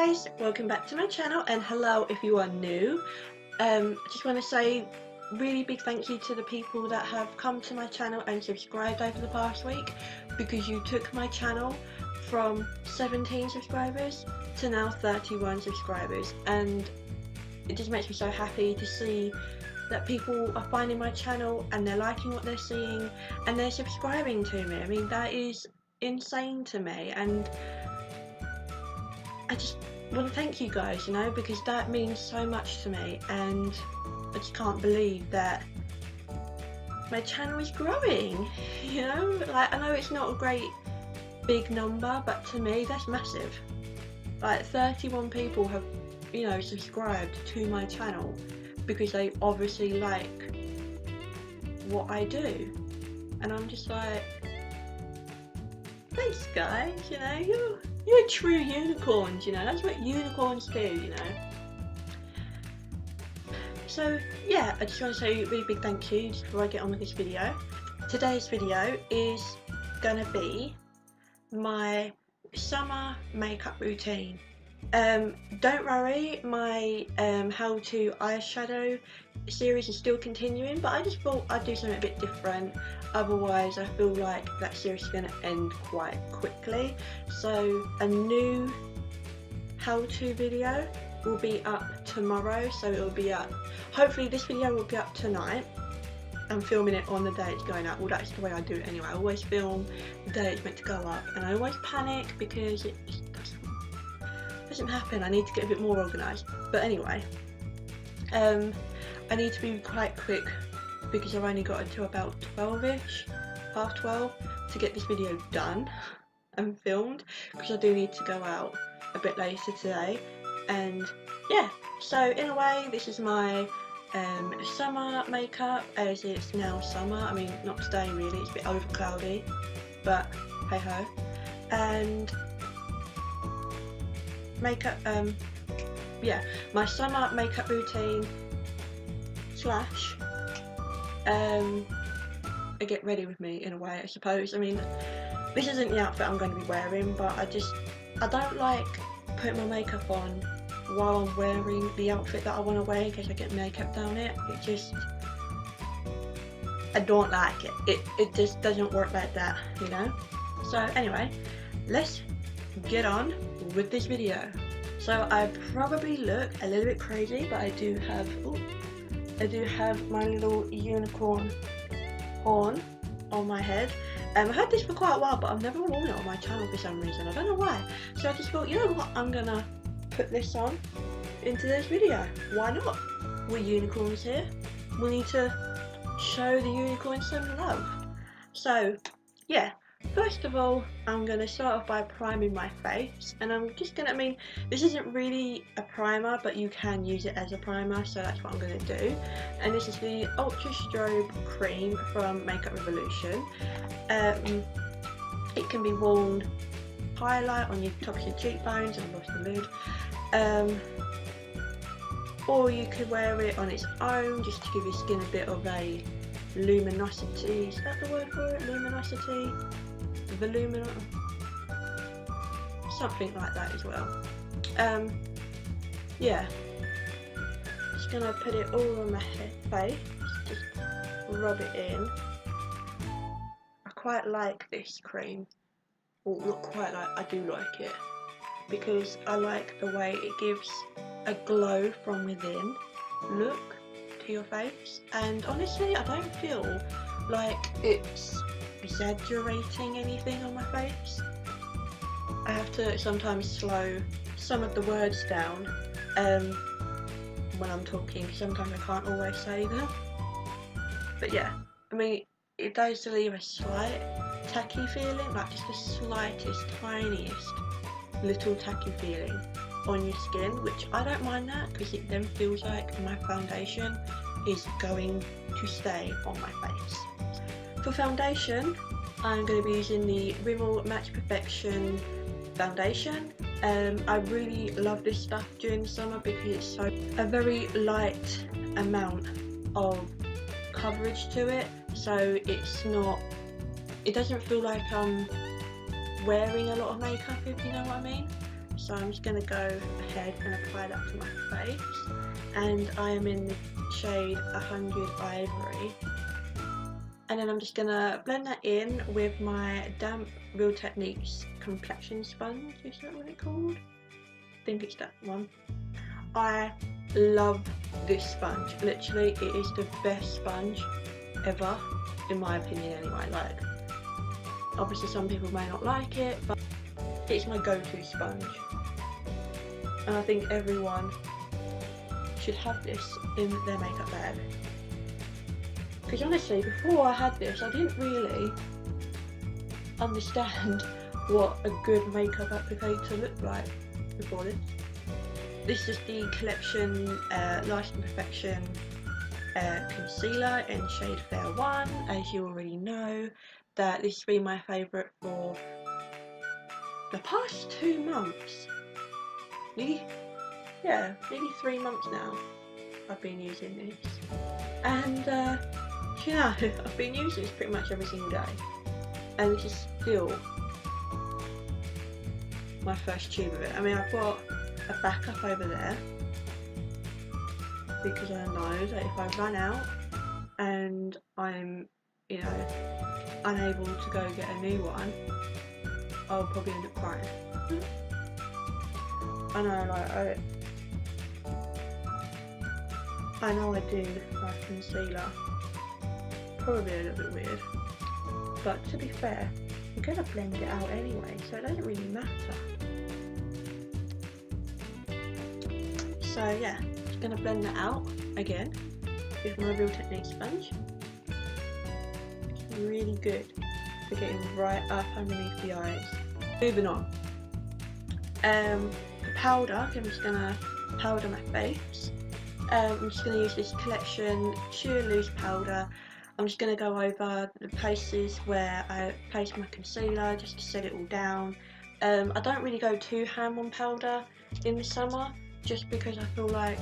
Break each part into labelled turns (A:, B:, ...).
A: guys, welcome back to my channel, and hello if you are new. I just want to say really big thank you to the people that have come to my channel and subscribed over the past week, because you took my channel from 17 subscribers to now 31 subscribers, and it just makes me so happy to see that people are finding my channel and they're liking what they're seeing and they're subscribing to me. I mean, that is insane to me, and I just want to thank you guys, you know, because that means so much to me, and I just can't believe that my channel is growing, you know. Like, I know it's not a great big number, but to me that's massive. Like 31 people have, you know, subscribed to my channel because they obviously like what I do, and I'm just like, thanks guys, you know, you're true unicorns, you know, that's what unicorns do, you know. So yeah, I just want to say a really big thank you just before I get on with this video. Today's video is gonna be my summer makeup routine. Don't worry, my how to eyeshadow series is still continuing, but I just thought I'd do something a bit different, otherwise I feel like that series is going to end quite quickly. So a new how to video will be up tomorrow, so it will be up, hopefully this video will be up tonight. I'm filming it on the day it's going up. Well, that's the way I do it anyway. I always film the day it's meant to go up, and I always panic because it just doesn't happen. I need to get a bit more organised. But anyway, I need to be quite quick because I've only got until about 12ish, half 12, to get this video done and filmed, because I do need to go out a bit later today. And yeah, so in a way this is my summer makeup, as it's now summer. I mean, not today really, it's a bit over cloudy, but hey ho. And makeup, yeah, my summer makeup routine slash a get ready with me, in a way, I suppose. I mean, this isn't the outfit I'm going to be wearing, but I don't like putting my makeup on while I'm wearing the outfit that I want to wear in case I get makeup down it. I don't like it. It just doesn't work like that, you know. So anyway, let's get on with this video. So I probably look a little bit crazy, but I do have my little unicorn horn on my head. I've had this for quite a while, but I've never worn it on my channel for some reason. I don't know why. So I just thought, you know what, I'm gonna put this on into this video. Why not? We're unicorns here. We need to show the unicorns some love. So yeah, first of all, I'm going to start off by priming my face, and I'm just going to, I mean, this isn't really a primer, but you can use it as a primer, so that's what I'm going to do. And this is the Ultra Strobe Cream from Makeup Revolution. It can be worn highlight on your top of your cheekbones, and I've lost the lid. Or you could wear it on its own, just to give your skin a bit of a luminosity. Is that the word for it? Luminosity? Voluminous? Something like that as well. Yeah. Just gonna put it all on my face. Just rub it in. I quite like this cream. Well, not quite like, I do like it, because I like the way it gives a glow from within look to your face, and honestly I don't feel like it's exaggerating anything on my face. I have to sometimes slow some of the words down when I'm talking, sometimes I can't always say them. But yeah, I mean, it does leave a slight tacky feeling, like just the slightest, tiniest little tacky feeling on your skin, which I don't mind that, because it then feels like my foundation is going to stay on my face. For foundation, I'm going to be using the Rimmel Match Perfection foundation. I really love this stuff during the summer because it's a very light amount of coverage to it, so it doesn't feel like I'm wearing a lot of makeup, if you know what I mean. so I'm just going to go ahead and apply that to my face, and I am in the shade 100 Ivory, and then I'm just going to blend that in with my damp Real Techniques complexion sponge. Is that what it's called? I think it's that one. I love this sponge. Literally, it is the best sponge ever, in my opinion anyway. Like, obviously some people may not like it, but it's my go-to sponge, and I think everyone should have this in their makeup bag. Because honestly, before I had this, I didn't really understand what a good makeup applicator looked like before this. This is the Collection Lasting Perfection concealer in shade Fair 1. As you already know, that this has been my favourite for the past 2 months. Nearly 3 months now I've been using this. And you know, I've been using this pretty much every single day. And this is still my first tube of it. I mean, I've got a backup over there, because I know that if I run out and I'm, you know, unable to go get a new one, I'll probably end up crying. I know, like, I know I do my concealer probably a little bit weird, but to be fair, I'm gonna blend it out anyway, so it doesn't really matter. So yeah, just gonna blend that out again with my Real Techniques sponge. It's really good for getting right up underneath the eyes. Moving on. The powder, I'm just gonna powder my face. I'm just gonna use this Collection Sheer Loose powder. I'm just gonna go over the places where I place my concealer just to set it all down. I don't really go too ham on powder in the summer, just because I feel like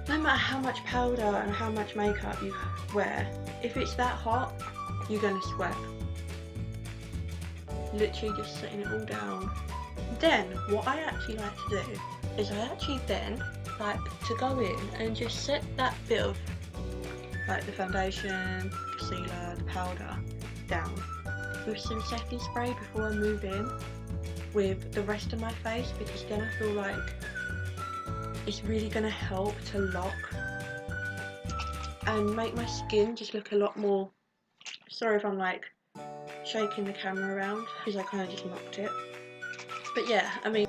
A: no matter how much powder and how much makeup you wear, if it's that hot, you're gonna sweat. Literally just setting it all down. Then what I actually like to do is I actually then like to go in and just set that bit of like the foundation, concealer, the powder down with some setting spray before I move in with the rest of my face, because then I feel like it's really going to help to lock and make my skin just look a lot more. Sorry if I'm like shaking the camera around, because I kind of just locked it. But yeah, I mean,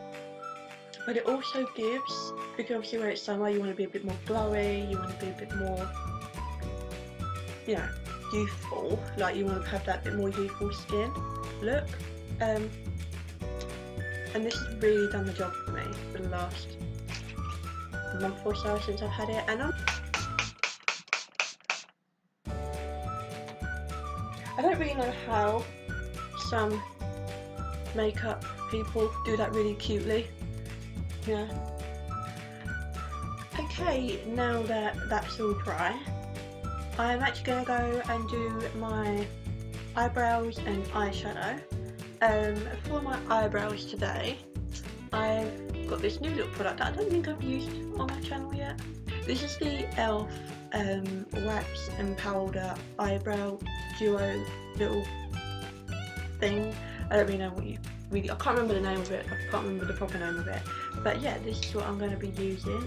A: but it also gives, because obviously where it's summer you want to be a bit more glowy, you want to be a bit more, you know, youthful, like you want to have that bit more youthful skin look. And this has really done the job for me for the last month or so since I've had it. And I don't really know how some makeup people do that really cutely. Yeah. Okay, now that that's all dry, I'm actually going to go and do my eyebrows and eyeshadow. For my eyebrows today, I've got this new little product that I don't think I've used on my channel yet. This is the e.l.f. Wax and Powder Eyebrow Duo little thing. I don't really know what I can't remember the name of it, I can't remember the proper name of it. But yeah, this is what I'm going to be using.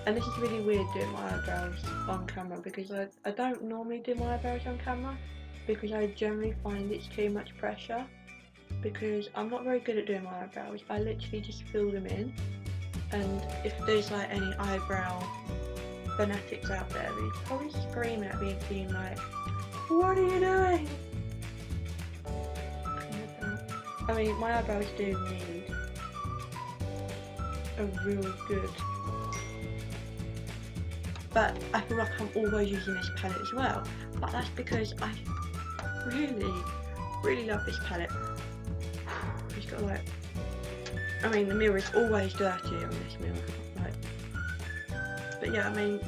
A: And this is really weird doing my eyebrows on camera, because I don't normally do my eyebrows on camera, because I generally find it's too much pressure, because I'm not very good at doing my eyebrows. I literally just fill them in, and if there's like any eyebrow fanatics out there, they're probably screaming at me being like, what are you doing? I mean, my eyebrows do need a real good, but I feel like I'm always using this palette as well, but that's because I really love this palette. It's got like, I mean, the mirror is always dirty on this mirror, like, but yeah, I mean,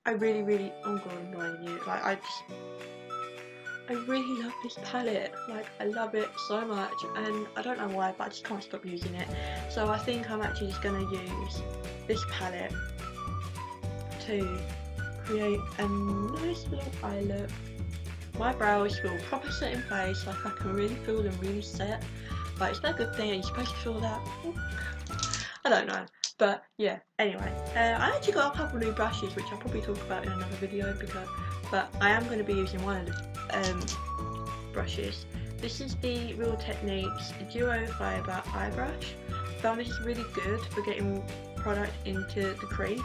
A: I really, I'm going to annoy you, like, I really love this palette, like I love it so much, and I don't know why, but I just can't stop using it. So I think I'm actually just going to use this palette to create a nice little eye look. My brows feel proper set in place, like I can really feel them really set. Like it's not a good thing, you're supposed to feel that. I don't know. But yeah, anyway, I actually got a couple new brushes which I'll probably talk about in another video, but I am going to be using one of the brushes. This is the Real Techniques Duo Fibre Eye Brush. I found this is really good for getting product into the crease.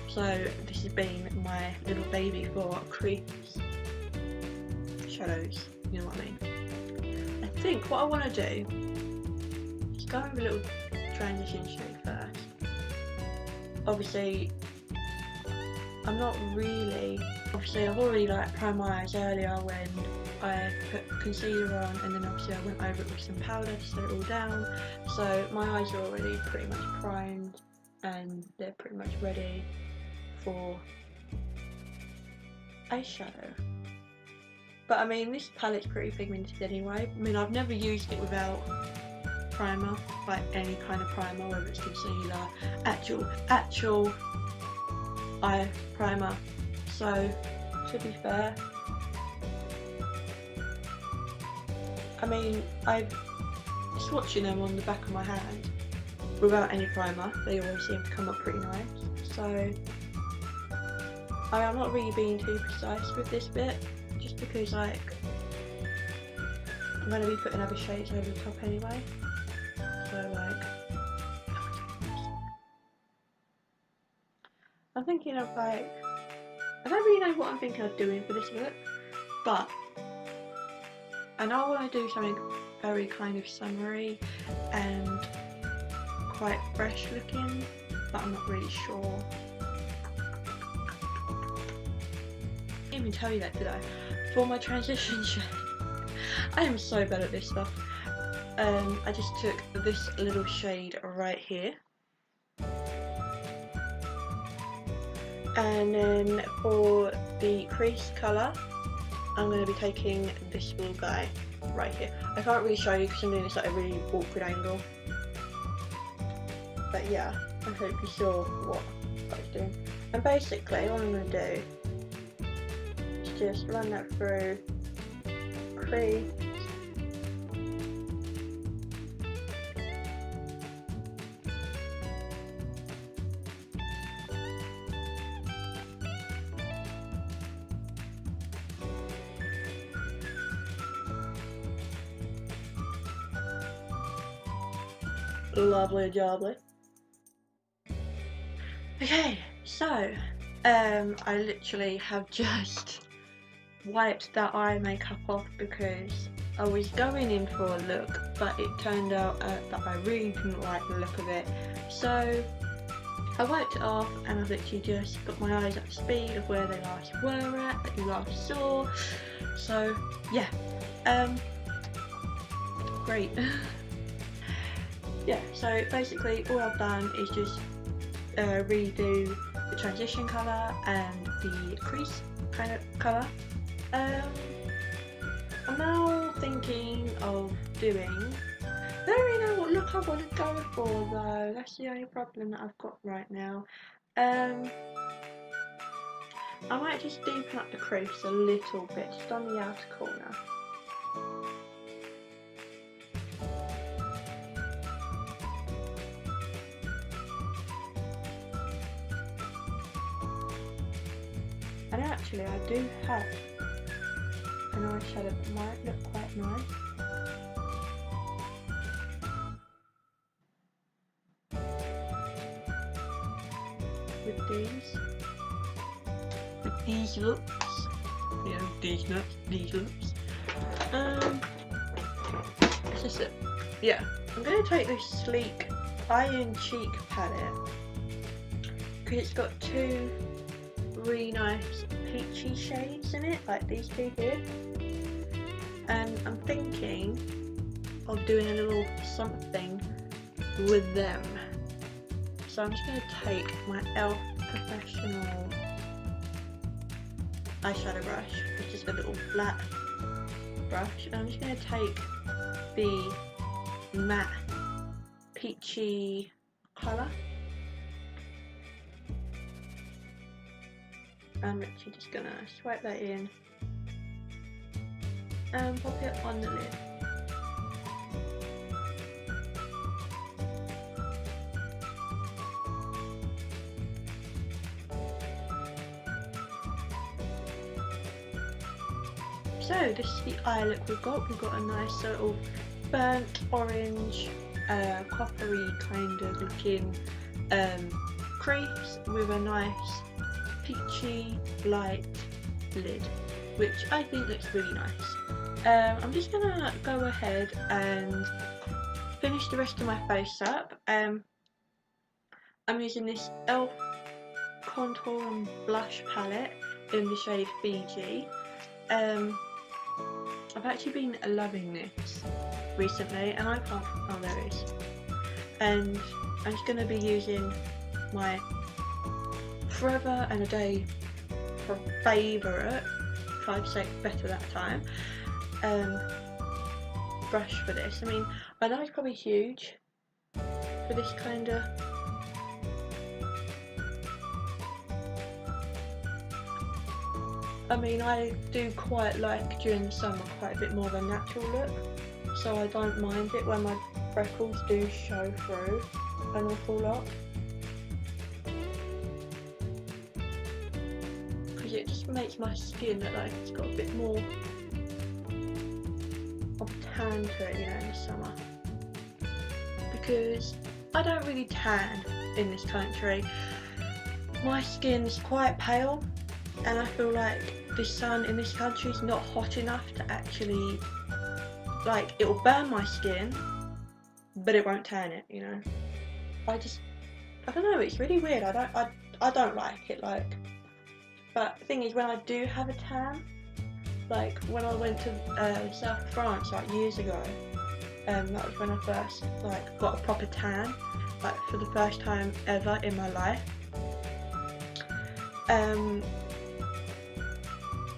A: So this has been my little baby for crease shadows, you know what I mean. I think what I want to do is go with a little transition shade first. Obviously I've already like primed my eyes earlier when I put concealer on, and then obviously I went over it with some powder to set it all down. So my eyes are already pretty much primed and they're pretty much ready for eyeshadow. But I mean, this palette's pretty pigmented anyway. I mean, I've never used it without primer, like any kind of primer, whether it's concealer, actual eye primer. So to be fair, I mean, I'm swatching them on the back of my hand without any primer. They always seem to come up pretty nice. So I'm not really being too precise with this bit, just because like I'm going to be putting other shades over the top anyway. So like, I'm thinking of like, I don't really know what I'm thinking of doing for this look, but I know I want to do something very kind of summery and quite fresh looking, but I'm not really sure. I didn't even tell you that, did I? For my transition shade, I am so bad at this stuff. I just took this little shade right here, and then for the crease colour I'm going to be taking this little guy right here. I can't really show you because I'm doing this at a really awkward angle, but yeah, I hope you saw what I was doing. And basically what I'm going to do is just run that through crease, lovely jubbly. Okay, so I literally have just wiped that eye makeup off because I was going in for a look, but it turned out that I really didn't like the look of it. So I wiped it off and I've literally just got my eyes up to speed of where they last were at, that you last saw. So yeah, great. Yeah, so basically all I've done is just redo the transition colour and the crease kind of colour. I'm now thinking of doing, I don't really know what look I want to go for though, that's the only problem that I've got right now. I might just deepen up the crease a little bit, just on the outer corner. And actually I do have an eyeshadow that might look quite nice. With these looks. You know, these looks. It's just it. Yeah. I'm gonna take this sleek Iron Cheek palette because it's got two really nice peachy shades in it, like these two here, and I'm thinking of doing a little something with them. So I'm just going to take my e.l.f. Professional eyeshadow brush, which is a little flat brush, and I'm just going to take the matte peachy colour. I'm literally just going to swipe that in and pop it on the lid. So this is the eye look we've got. We've got a nice sort of burnt orange, coppery kind of looking crease with a nice peachy light lid, which I think looks really nice. I'm just gonna go ahead and finish the rest of my face up. I'm using this e.l.f. contour and blush palette in the shade Fiji. I've actually been loving this recently, and I can't. Oh, there it is. And I'm just going to be using my Forever and a Day favourite, tried to say it better that time, brush for this. I mean, I know it's probably huge for this kind of. I mean, I do quite like during the summer quite a bit more of a natural look, so I don't mind it when my freckles do show through an awful lot, because it just makes my skin look like it's got a bit more of a tan to it, you know, in the summer. Because I don't really tan in this country. My skin's quite pale, and I feel like the sun in this country is not hot enough to actually, like, it'll burn my skin, but it won't tan it, you know. I don't know, it's really weird. I don't like it, like. But the thing is, when I do have a tan, like when I went to South France like years ago, that was when I first like got a proper tan, like for the first time ever in my life.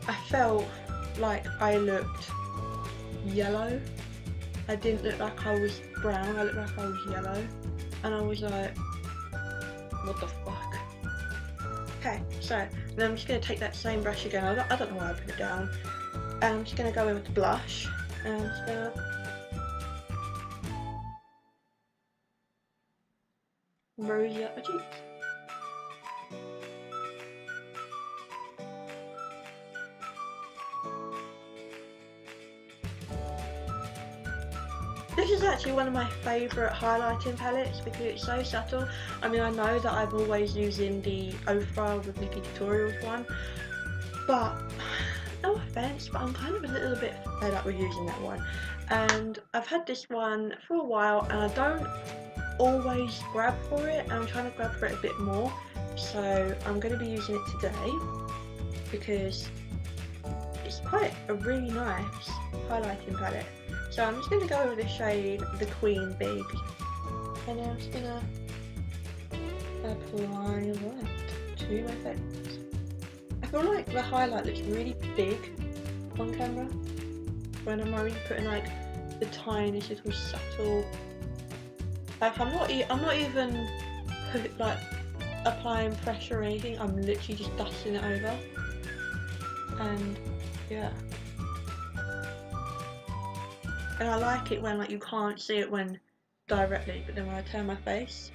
A: I felt like I looked yellow. I didn't look like I was brown, I looked like I was yellow. And I was like, what the fuck? Okay, so then I'm just going to take that same brush again. I don't know why I put it down. And I'm just going to go in with the blush. And I'm just going to rosy up my cheeks. This is actually one of my favourite highlighting palettes because it's so subtle. I mean, I know that I've always using the Ofra with Nikki Tutorials one, but no offence, but I'm kind of a little bit fed up with using that one. And I've had this one for a while and I don't always grab for it, and I'm trying to grab for it a bit more. So I'm going to be using it today because it's quite a really nice highlighting palette. So I'm just going to go with the shade The Queen Bee, and then I'm just going to apply that to my face. I feel like the highlight looks really big on camera when I'm only putting like the tiniest little subtle. Like I'm not even like applying pressure or anything. I'm literally just dusting it over, and yeah. And I like it when like you can't see it when directly, but then when I turn my face,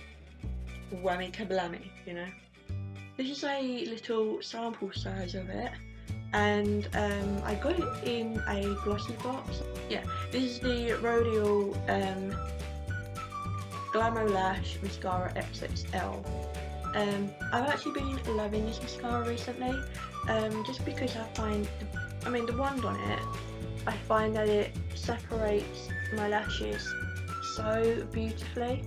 A: whammy kablammy, you know. This is a little sample size of it, and I got it in a glossy box. Yeah, this is the Rodial Glamour Lash Mascara XXL. I've actually been loving this mascara recently, just because I find, I mean, the wand on it, I find that it separates my lashes so beautifully.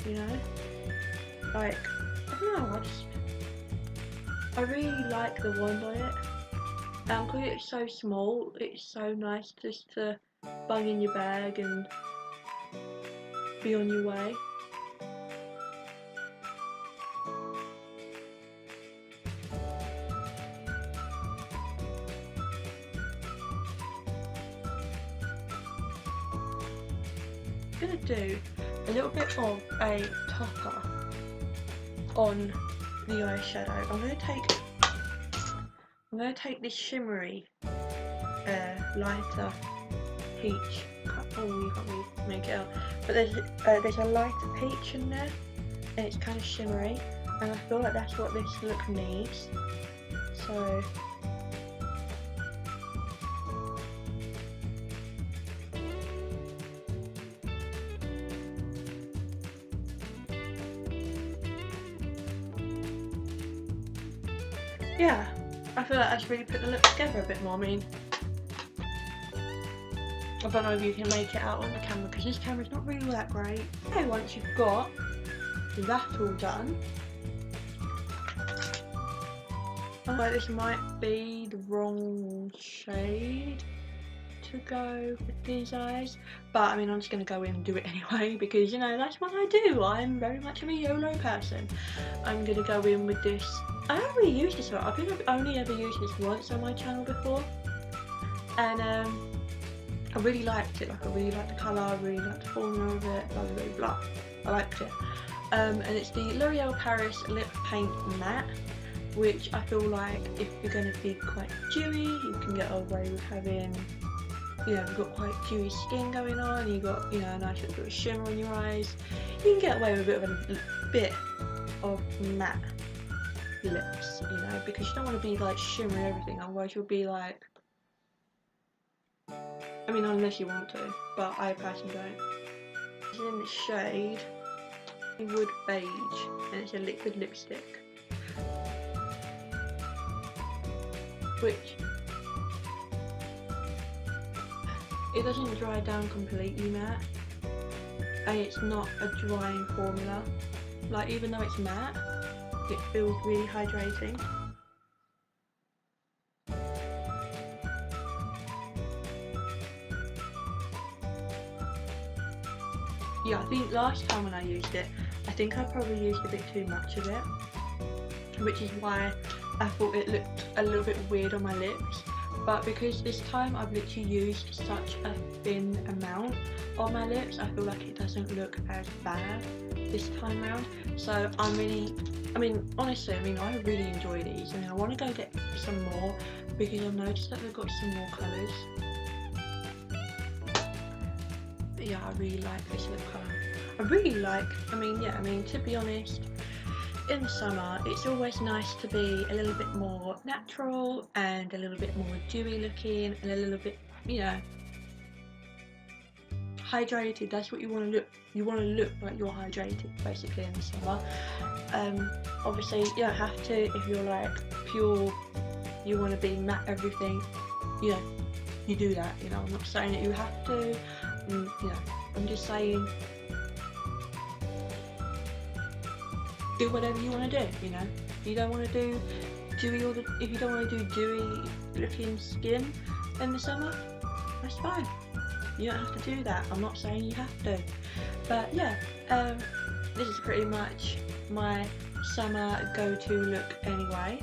A: You know, like, I don't know, I really like the wand on it. Because it's so small, it's so nice just to bung in your bag and be on your way. going to do a little bit of a topper on the eyeshadow. I'm going to take this shimmery lighter peach. Oh, you can't really make it out, but there's a lighter peach in there, and it's kind of shimmery, and I feel like that's what this look needs. So yeah, I feel like I should really put the look together a bit more. I mean, I don't know if you can make it out on the camera because this camera's not really that great. Okay, once you've got that all done, I feel like this might be the wrong shade to go with these eyes, but I mean, I'm just going to go in and do it anyway because, you know, that's what I do. I'm very much of a YOLO person. I'm going to go in with this. I haven't really used this one. I think I've only ever used this once on my channel before, and I really liked it. Like, I really liked the colour, I really liked the formula of it, blah blah blah blah. I liked it. And it's the L'Oreal Paris Lip Paint Matte, which I feel like if you're going to be quite dewy, you can get away with having, you know, you've got quite dewy skin going on, you've got, you know, a nice little bit of shimmer in your eyes, you can get away with a bit of matte lips, you know, because you don't want to be like shimmering everything, otherwise you'll be like, I mean, unless you want to, but I personally don't. It's in the shade Wood Beige, and it's a liquid lipstick, which it doesn't dry down completely matte, and it's not a drying formula. Like, even though it's matte, it feels really hydrating. Yeah, I think last time when I used it, I think I probably used a bit too much of it, which is why I thought it looked a little bit weird on my lips. But because this time I've literally used such a thin amount on my lips, I feel like it doesn't look as bad this time round. So I'm really, I mean, honestly, I mean, I really enjoy these. I mean, I want to go get some more because I've noticed that they've got some more colours. But yeah, I really like this lip colour. I really like, I mean, yeah, I mean, to be honest, in the summer it's always nice to be a little bit more natural and a little bit more dewy looking and a little bit, you know, hydrated. That's what you want to look. You want to look like you're hydrated basically in the summer. Obviously you don't have to if you're like pure, you want to be matte everything, you know, you do that, you know. I'm not saying that you have to, you know, I'm just saying do whatever you want to do, you know. If you don't want to do dewy, or if you don't want to do dewy looking skin in the summer, that's fine. You don't have to do that. I'm not saying you have to. But yeah, this is pretty much my summer go-to look anyway.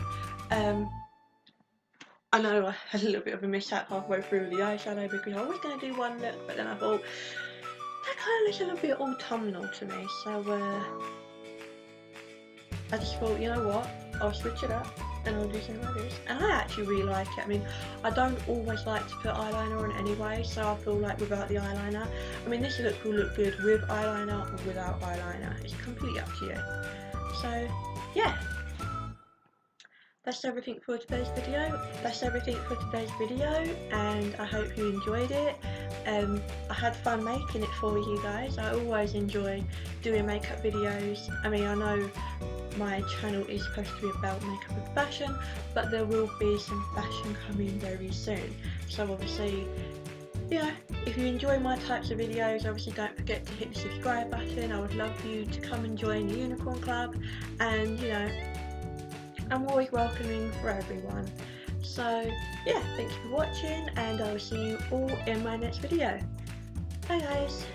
A: I know I had a little bit of a mishap halfway through the eyeshadow because I was going to do one look, but then I thought that kind of looks a little bit autumnal to me, so I just thought, you know what, I'll switch it up and I'll do something like this. And I actually really like it. I mean, I don't always like to put eyeliner on anyway, so I feel like without the eyeliner, I mean, this look will look good with eyeliner or without eyeliner. It's completely up to you. So yeah, that's everything for today's video. And I hope you enjoyed it. I had fun making it for you guys. I always enjoy doing makeup videos. I mean, I know my channel is supposed to be about makeup and fashion, but there will be some fashion coming very soon. So obviously, yeah, if you enjoy my types of videos, obviously don't forget to hit the subscribe button. I would love you to come and join the Unicorn Club, and you know, I'm always welcoming for everyone. So yeah, thank you for watching, and I will see you all in my next video. Bye guys.